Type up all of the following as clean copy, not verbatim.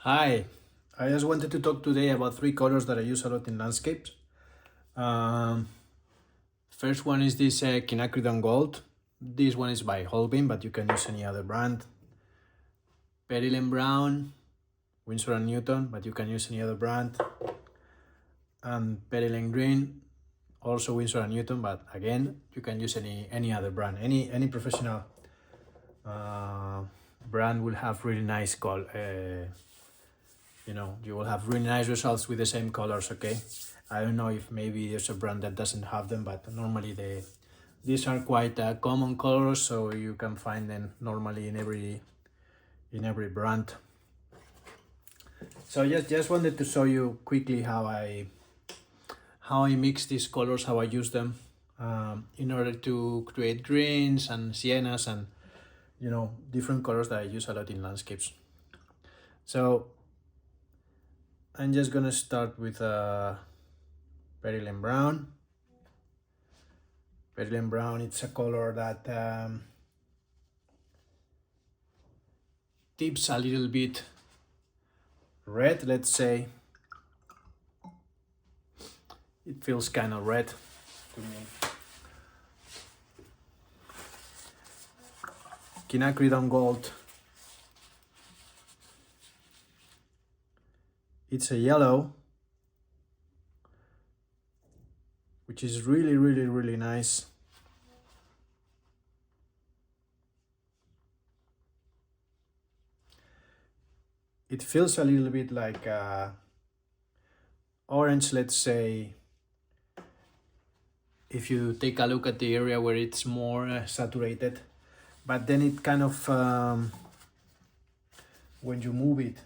Hi, I just wanted to talk today about three colors that I use a lot in landscapes. Um, First one is this quinacridone gold. This one is by Holbein, but you can use any other brand. Perilyn brown, Winsor & Newton, but you can use any other brand. And Perilyn green, also Winsor & Newton, but again, you can use any other brand. Any professional brand will have really nice color. You will have really nice results with the same colors. Okay, I don't know if maybe there's a brand that doesn't have them, but normally these are quite common colors, so you can find them normally in every brand. So just wanted to show you quickly how I mix these colors, how I use them in order to create greens and sienas and different colors that I use a lot in landscapes. So I'm just gonna start with Perilyn brown. Perilyn brown, it's a color that tips a little bit red, let's say. It feels kind of red to me. Quinacridone gold, it's a yellow, which is really nice. It feels a little bit like orange, let's say, if you take a look at the area where it's more saturated, but then it kind of when you move it,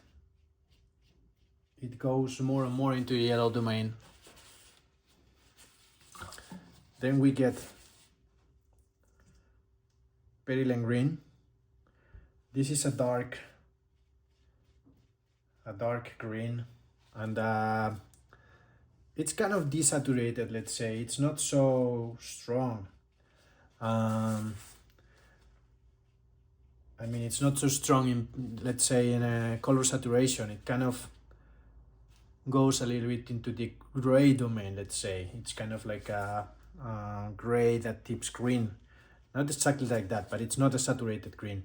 it goes more and more into the yellow domain. Then we get Perilyn green. This is a dark green, and it's kind of desaturated, let's say. It's not so strong. I mean, it's not so strong in, let's say, in a color saturation. It kind of goes a little bit into the gray domain, let's say. It's kind of like a gray that tips green. Not exactly like that, but it's not a saturated green.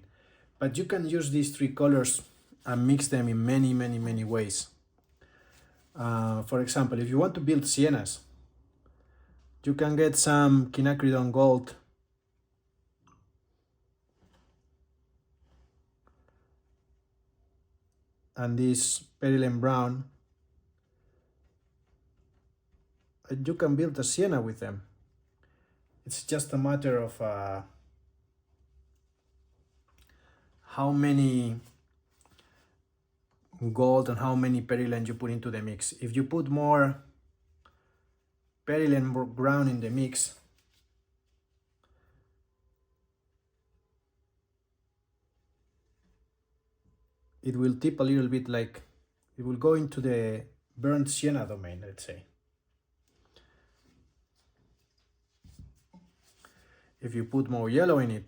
But you can use these three colors and mix them in many ways. For example, if you want to build sienas, you can get some quinacridone gold and this Perilyn brown, and you can build a sienna with them. It's just a matter of how many gold and how many Perilyn you put into the mix. If you put more Perilyn brown in the mix, it will tip a little bit, like it will go into the burnt sienna domain, let's say. If you put more yellow in it,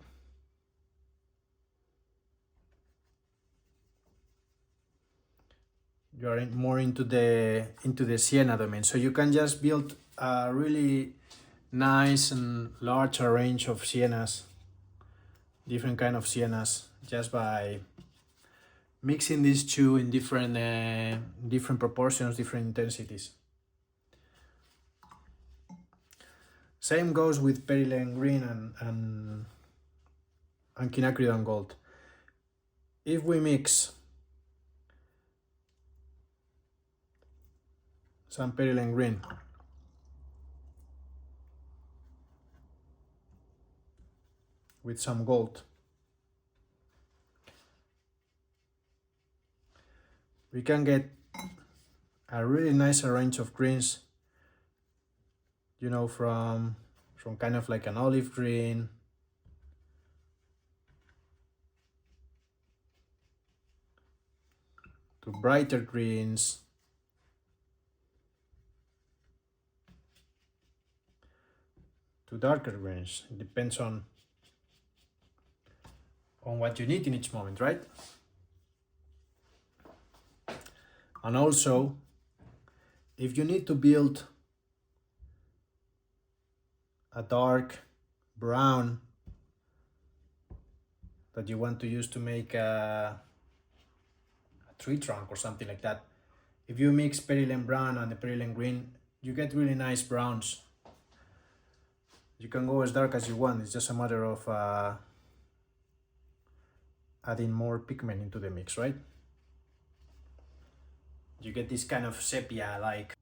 you are more into the sienna domain. So you can just build a really nice and large range of sienas, different kind of sienas, just by mixing these two in different proportions, different intensities. Same goes with Perilyn green and quinacridone gold. If we mix some Perilyn green with some gold, we can get a really nice range of greens, from kind of like an olive green to brighter greens to darker greens. It depends on what you need in each moment, right? And also, if you need to build a dark brown that you want to use to make a tree trunk or something like that, if you mix perylene brown and the perylene green, you get really nice browns. You can go as dark as you want. It's just a matter of adding more pigment into the mix, right? You get this kind of sepia like.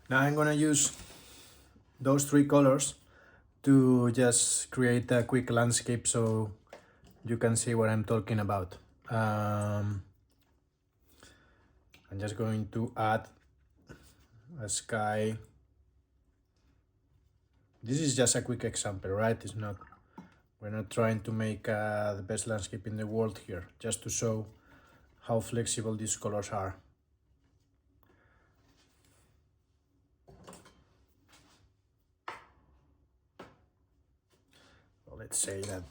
Now I'm gonna use those three colors to just create a quick landscape so you can see what I'm talking about. I'm just going to add a sky. This is just a quick example, right? It's not, we're not trying to make the best landscape in the world here, just to show how flexible these colors are. So let's say that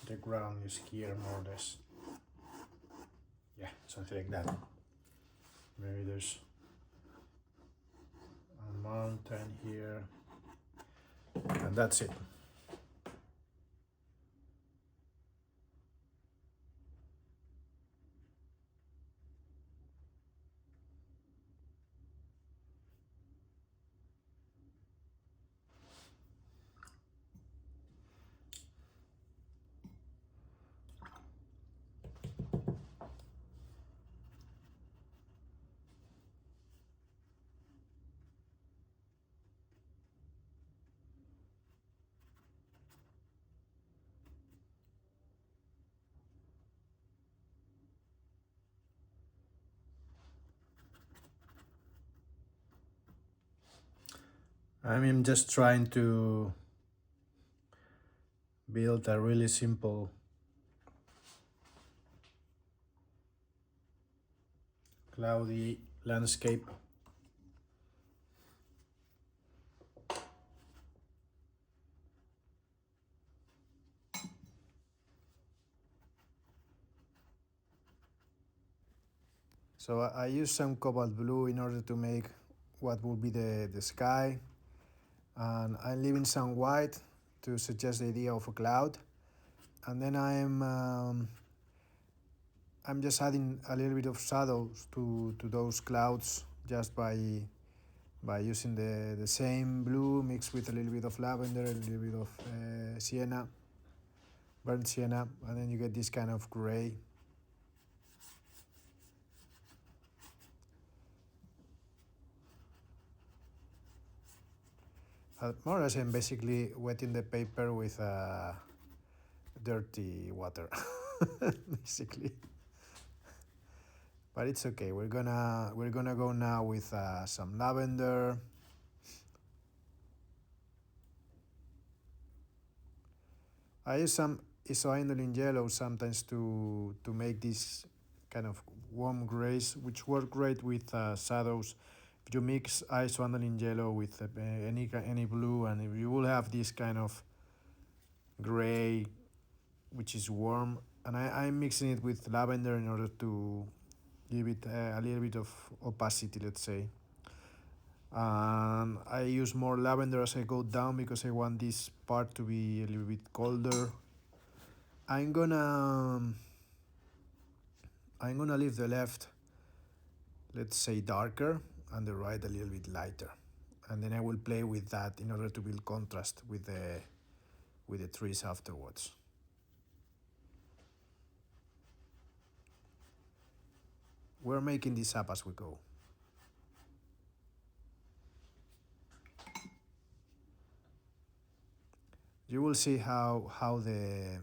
the ground is here more or less. Yeah, something like that. Maybe there's a mountain here, and that's it. I'm just trying to build a really simple cloudy landscape. So I use some cobalt blue in order to make what will be the sky, and I'm leaving some white to suggest the idea of a cloud, and then I'm just adding a little bit of shadows to those clouds just by using the same blue mixed with a little bit of lavender, a little bit of sienna, burnt sienna, and then you get this kind of gray. More or less, I'm basically wetting the paper with dirty water, basically. But it's okay. We're gonna go now with some lavender. I use some isoanilene yellow sometimes to make this kind of warm grays, which work great with shadows. If you mix isoanilene yellow with any blue, and if you will have this kind of gray, which is warm, and I'm mixing it with lavender in order to give it a little bit of opacity, let's say. And I use more lavender as I go down because I want this part to be a little bit colder. I'm gonna leave the left, let's say, darker, and the right a little bit lighter, and then I will play with that in order to build contrast with the trees afterwards. We're making this up as we go. You will see how the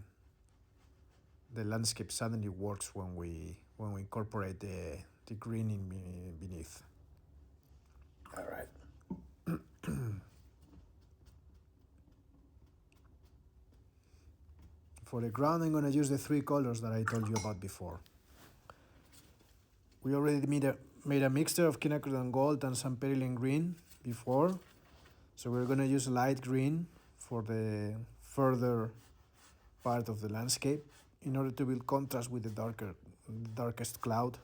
landscape suddenly works when we incorporate the green in beneath. All right. For the ground, I'm going to use the three colors that I told you about before. We already made a mixture of quinacridone gold and some perylene green before. So we're going to use light green for the further part of the landscape in order to build contrast with the darkest cloud,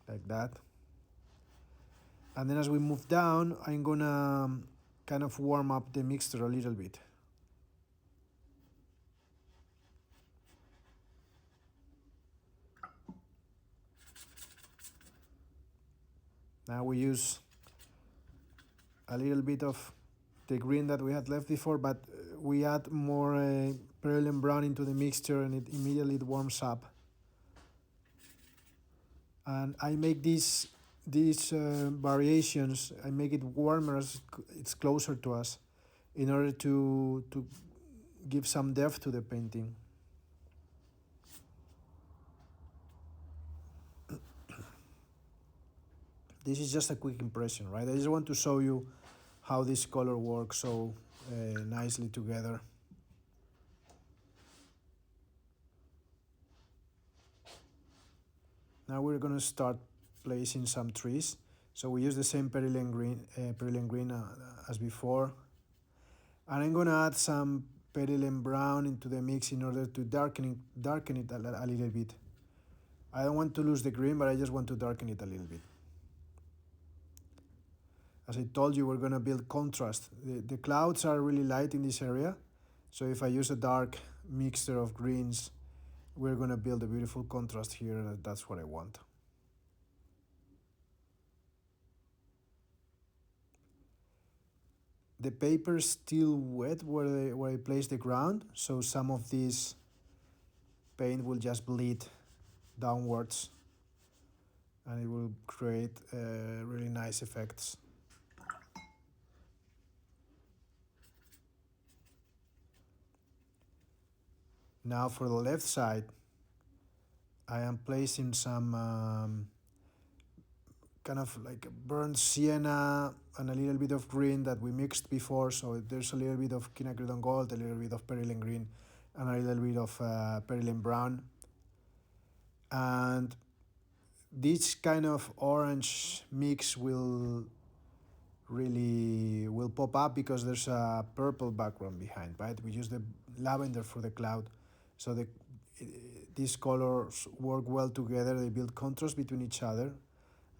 like that. And then as we move down, I'm gonna kind of warm up the mixture a little bit. Now we use a little bit of the green that we had left before, but we add more perylene brown into the mixture, and it immediately warms up. And I make these variations. I make it warmer as it's closer to us, in order to give some depth to the painting. This is just a quick impression, right? I just want to show you how this color works so nicely together. Now we're going to start placing some trees. So we use the same perylene green as before. And I'm going to add some perylene brown into the mix in order to darken it a little bit. I don't want to lose the green, but I just want to darken it a little bit. As I told you, we're going to build contrast. The clouds are really light in this area. So if I use a dark mixture of greens, we're going to build a beautiful contrast here, and that's what I want. The paper is still wet where I place the ground, so some of this paint will just bleed downwards, and it will create really nice effects. Now for the left side, I am placing some kind of like a burnt sienna and a little bit of green that we mixed before. So there's a little bit of quinacridone gold, a little bit of perylene green, and a little bit of perylene brown. And this kind of orange mix will pop up because there's a purple background behind, right? We use the lavender for the cloud, so these colors work well together. They build contrast between each other,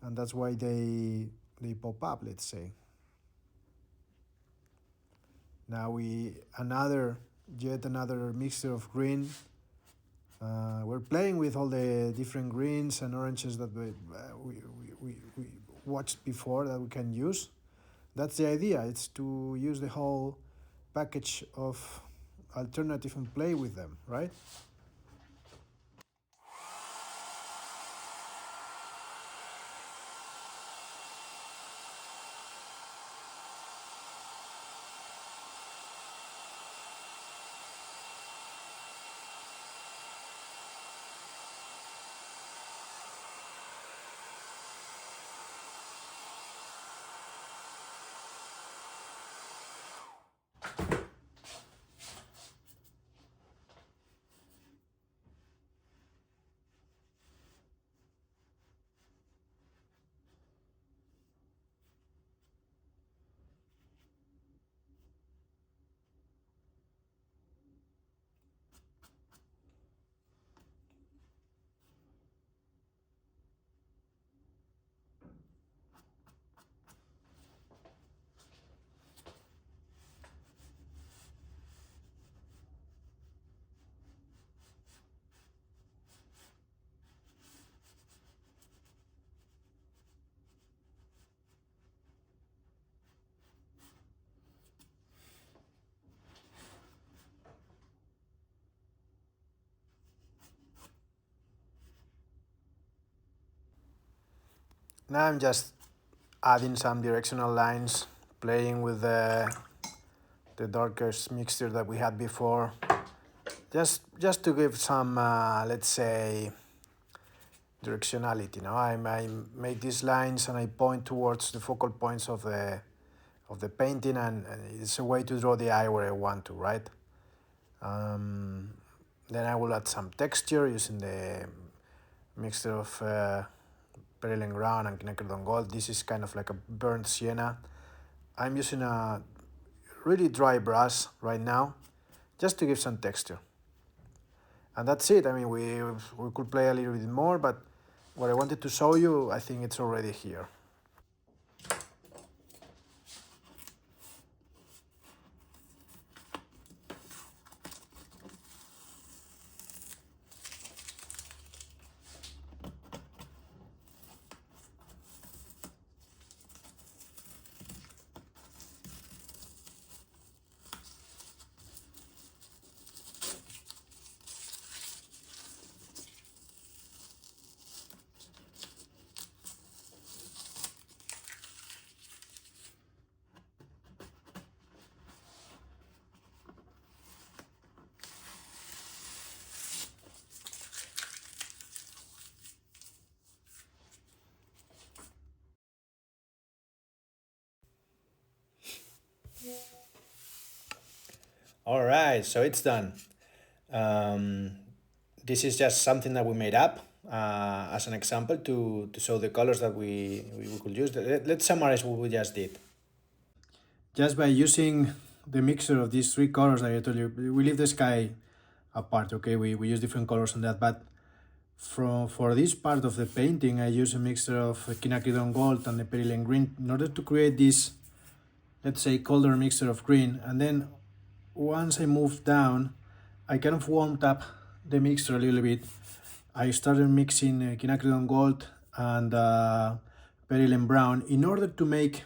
and that's why they pop up, let's say. Now yet another mixture of green. We're playing with all the different greens and oranges that we watched before that we can use. That's the idea. It's to use the whole package of alternative and play with them, right? Now I'm just adding some directional lines, playing with the darkest mixture that we had before, just to give some, let's say, directionality. No, I make these lines and I point towards the focal points of the painting, and it's a way to draw the eye where I want to, right? Then I will add some texture using the mixture of perylene brown and quinacridone gold. This is kind of like a burnt sienna, I'm using a really dry brush right now, just to give some texture. And that's it. I mean, we could play a little bit more, but what I wanted to show you, I think it's already here. All right, so it's done. Um, this is just something that we made up as an example to show the colors that we could use. Let's summarize what we just did. Just by using the mixture of these three colors that I told you, we leave the sky apart, okay? We use different colors on that, but for this part of the painting, I use a mixture of quinacridone gold and the perylene green in order to create this, let's say, color mixture of green. And then once I moved down, I kind of warmed up the mixture a little bit. I started mixing quinacridone gold and perylene brown in order to make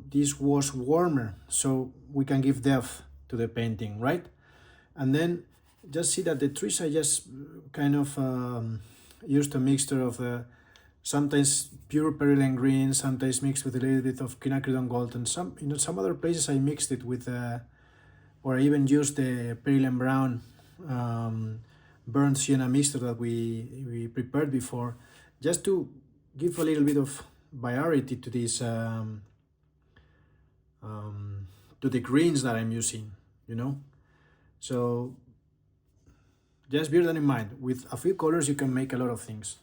this was warmer, so we can give depth to the painting, right? And then just see that the trees are just kind of used a mixture of sometimes pure perylene green, sometimes mixed with a little bit of quinacridone gold, and some other places I mixed it with or I even used the perylene brown burnt sienna mixture that we prepared before, just to give a little bit of variety to this to the greens that I'm using, you know. So just bear that in mind. With a few colors, you can make a lot of things.